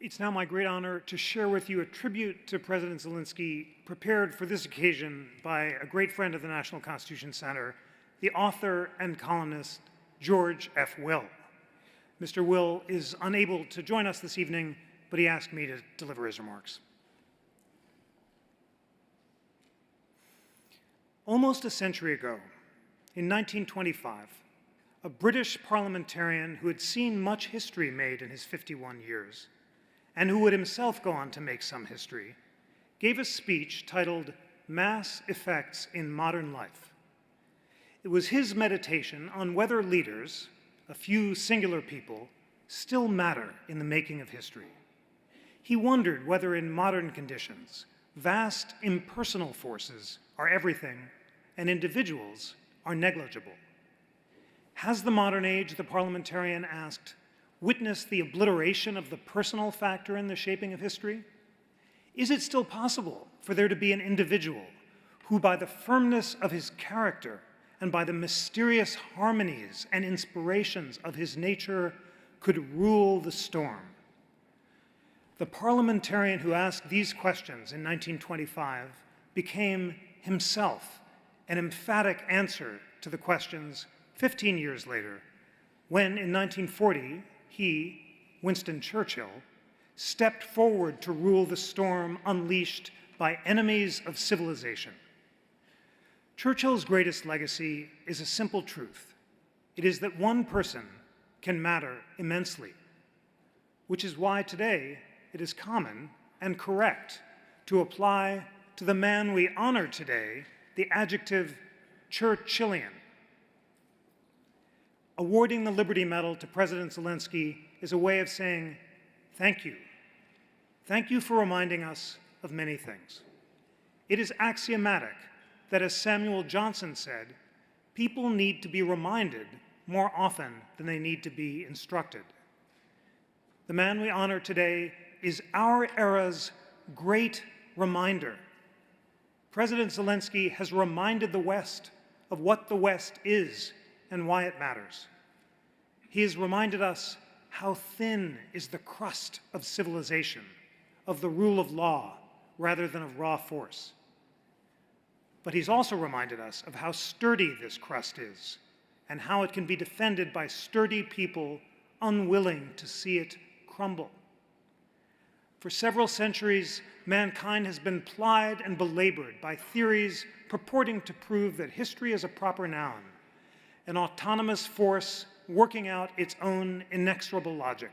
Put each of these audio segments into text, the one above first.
It's now my great honor to share with you a tribute to President Zelenskyy prepared for this occasion by a great friend of the National Constitution Center, the author and columnist George F. Will. Mr. Will is unable to join us this evening, but he asked me to deliver his remarks. Almost a century ago, in 1925, a British parliamentarian who had seen much history made in his 51 years, and who would himself go on to make some history, gave a speech titled Mass Effects in Modern Life. It was his meditation on whether leaders, a few singular people, still matter in the making of history. He wondered whether in modern conditions, vast impersonal forces are everything and individuals are negligible. Has the modern age, the parliamentarian asked, witnessed the obliteration of the personal factor in the shaping of history? Is it still possible for there to be an individual who, by the firmness of his character and by the mysterious harmonies and inspirations of his nature, could rule the storm? The parliamentarian who asked these questions in 1925 became himself an emphatic answer to the questions 15 years later, when in 1940, he, Winston Churchill, stepped forward to rule the storm unleashed by enemies of civilization. Churchill's greatest legacy is a simple truth. It is that one person can matter immensely, which is why today it is common and correct to apply to the man we honor today the adjective Churchillian. Awarding the Liberty Medal to President Zelenskyy is a way of saying, thank you. Thank you for reminding us of many things. It is axiomatic that, as Samuel Johnson said, people need to be reminded more often than they need to be instructed. The man we honor today is our era's great reminder. President Zelenskyy has reminded the West of what the West is and why it matters. He has reminded us how thin is the crust of civilization, of the rule of law rather than of raw force. But he's also reminded us of how sturdy this crust is and how it can be defended by sturdy people unwilling to see it crumble. For several centuries, mankind has been plied and belabored by theories purporting to prove that history is a proper noun, an autonomous force working out its own inexorable logic,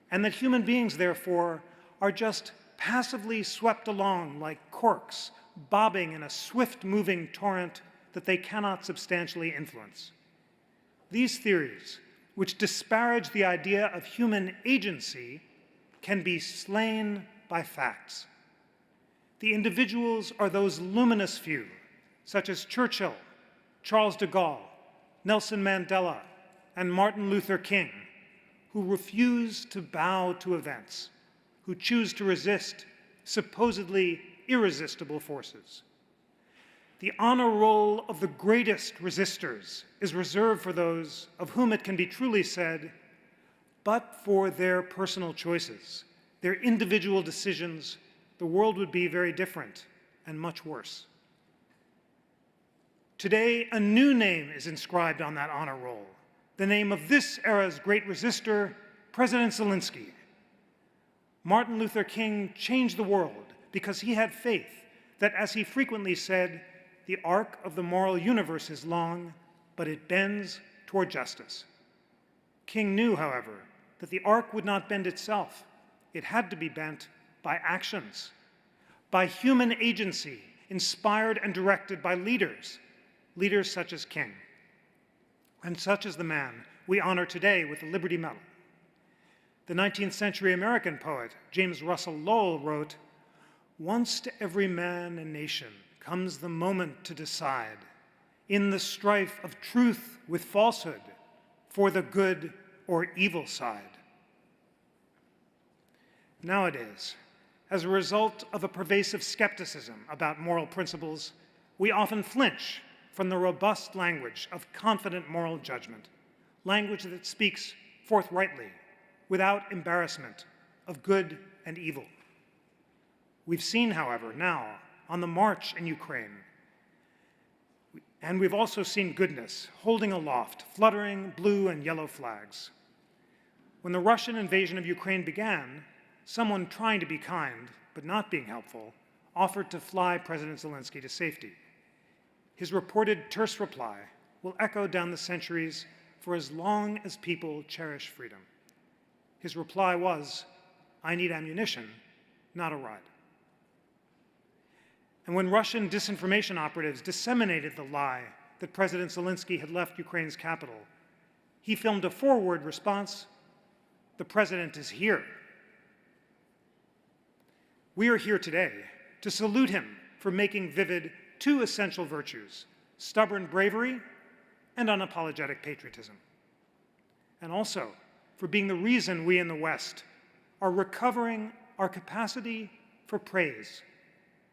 and that human beings, therefore, are just passively swept along like corks bobbing in a swift-moving torrent that they cannot substantially influence. These theories, which disparage the idea of human agency, can be slain by facts. The individuals are those luminous few, such as Churchill, Charles de Gaulle, Nelson Mandela, and Martin Luther King, who refuse to bow to events, who choose to resist supposedly irresistible forces. The honor roll of the greatest resistors is reserved for those of whom it can be truly said, but for their personal choices, their individual decisions, the world would be very different and much worse. Today, a new name is inscribed on that honor roll, the name of this era's great resistor, President Zelenskyy. Martin Luther King changed the world because he had faith that, as he frequently said, the arc of the moral universe is long, but it bends toward justice. King knew, however, that the arc would not bend itself. It had to be bent by actions, by human agency, inspired and directed by leaders such as King, and such as the man we honor today with the Liberty Medal. The 19th century American poet James Russell Lowell wrote, "Once to every man and nation comes the moment to decide, in the strife of truth with falsehood, for the good or evil side." Nowadays, as a result of a pervasive skepticism about moral principles, we often flinch from the robust language of confident moral judgment, language that speaks forthrightly, without embarrassment of good and evil. We've seen, however, now on the march in Ukraine, and we've also seen goodness holding aloft, fluttering blue and yellow flags. When the Russian invasion of Ukraine began, someone trying to be kind, but not being helpful, offered to fly President Zelenskyy to safety. His reported terse reply will echo down the centuries for as long as people cherish freedom. His reply was, "I need ammunition, not a ride." And when Russian disinformation operatives disseminated the lie that President Zelenskyy had left Ukraine's capital, he filmed a forward response, "The president is here." We are here today to salute him for making vivid two essential virtues: stubborn bravery and unapologetic patriotism. And also for being the reason we in the West are recovering our capacity for praise,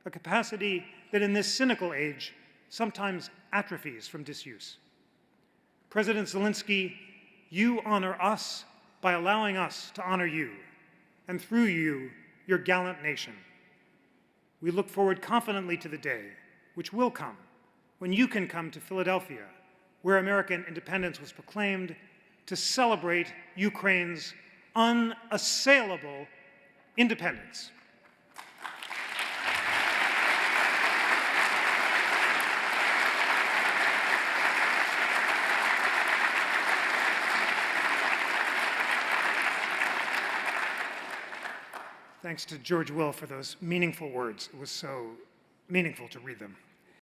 a capacity that in this cynical age sometimes atrophies from disuse. President Zelenskyy, you honor us by allowing us to honor you, and through you, your gallant nation. We look forward confidently to the day, which will come, when you can come to Philadelphia, where American independence was proclaimed, to celebrate Ukraine's unassailable independence. Thanks to George Will for those meaningful words. It was so meaningful to read them.